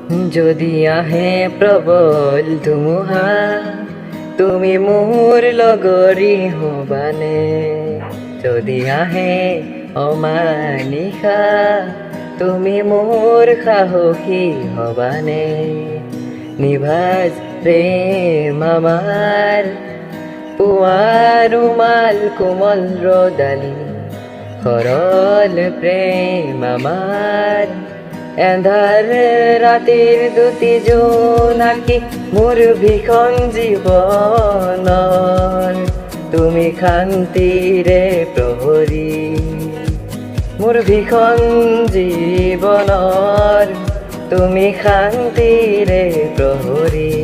যদি আহে প্ৰবল ধুমুহা, তুমি মোৰ লগৰী হবানে? যদি আহে অমানিশা, তুমি মোৰ সাহসী হবানে? নিভাজ প্ৰেম আমাৰ, পুৱাৰ ৰুমাল কোমল ৰদালি, সৰল প্ৰেম আমাৰ, এন্ধাৰ ৰাতিৰ দুটি জোনাকী মোৰ ভীষণ জীৱনৰ। তুমি শান্তিৰে প্ৰহৰী মোৰ ভীষণ জীৱনৰ, তুমি শান্তিৰে প্ৰহৰী।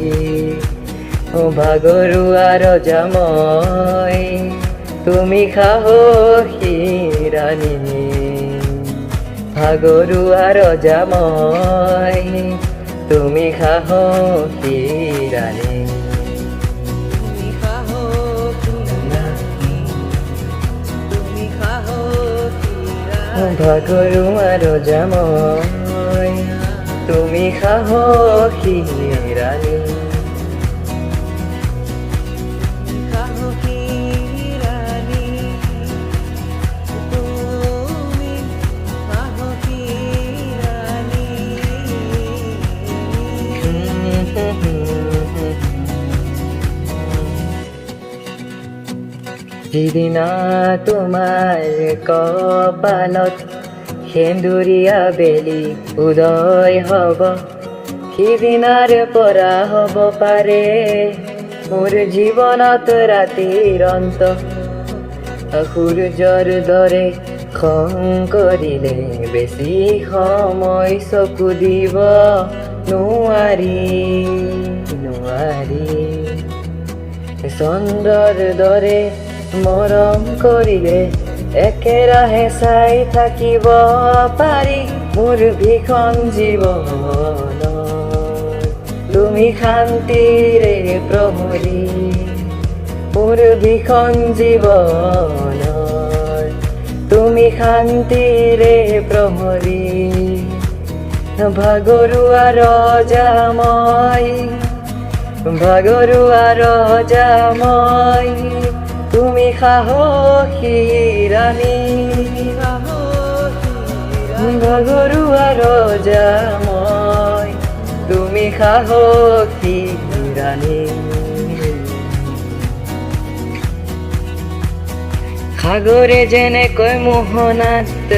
ভাগৰুৱা ৰজা মই, তুমি সাহসী ৰাণী। ভাগৰুৱা ৰজা মই, তুমি সাহসী ৰাণী। তুমি সাহসী ৰাণী, তুমি সাহসী ৰাণী। ভাগৰুৱা ৰজা মই, তুমি সাহসী ৰাণী। যিদিনা তোমাৰ কপালত সেন্দুৰীয়া বেলি উদয় হ'ব, সিদিনাৰ পৰা হ'ব পাৰে মোৰ জীৱনত ৰাতিৰ অন্ত। সূৰ্যৰ দৰে খং কৰিলে বেছি সময় চকু দিব নোৱাৰি। চন্দ্ৰৰ দৰে মৰম কৰিলে একেৰাহে চাই থাকিব পাৰি মোৰ ভীষণ জীৱনত। তুমি শান্তিৰে প্ৰহৰী মোৰ ভীষণ জীৱনত, তুমি শান্তিৰে প্ৰহৰী। ভাগৰুৱা ৰজা মই, ভাগৰুৱা ৰজা মই, তুমি সাহসী ৰাণী। ভাগৰুৱা ৰজা মই, তুমি সাহসী ৰাণী। সাগৰে যেনেকৈ মোহনাত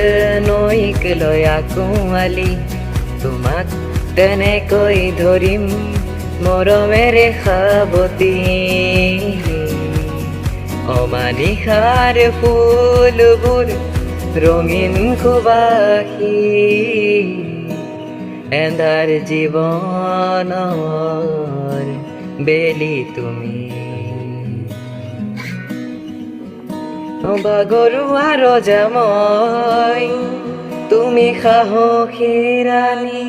নৈক লৈ আকোৱালি, তোমাক তেনেকৈ ধৰিম মৰমেৰে সাৱটি। অমানিশাৰ ফুলবোৰ ৰঙীন সুবাসী, এন্ধাৰ জীৱনৰ বেলি তুমি। ভাগৰুৱা ৰজা মই, তুমি সাহসী ৰাণী।